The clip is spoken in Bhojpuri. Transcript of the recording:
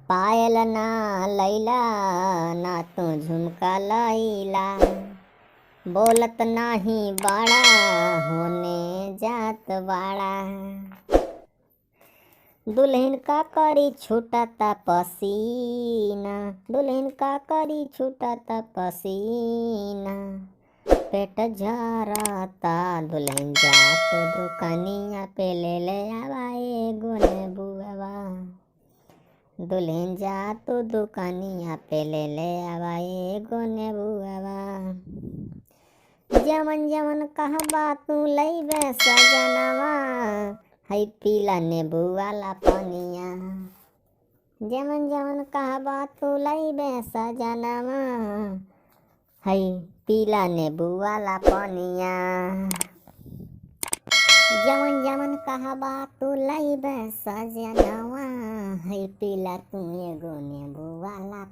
पायल ना लैला ना तू झुमका लैला, बोलत नाही बाड़ा होने जात बाड़ा। दुल्हन का करी छूटता पसीना, दुल्हन का करी छूटता पसीना, पेट झरता दुल्हन जा तो दुकनिया पे ले आवा एगो नेबुआ। दुल्हन जा तो दुकनिया पे ले आवा एगो नेबुआ। जवन जवन कहबा तू लैबे सजनवा, है पीला नींबू वाला पनिया। जवन जवन कहबा तू लैबे सजनवा, है पीला नींबू वाला पनिया। जवन जवन कहबा तू लैबे सजनवा, है पीला तू एगो नींबू वाला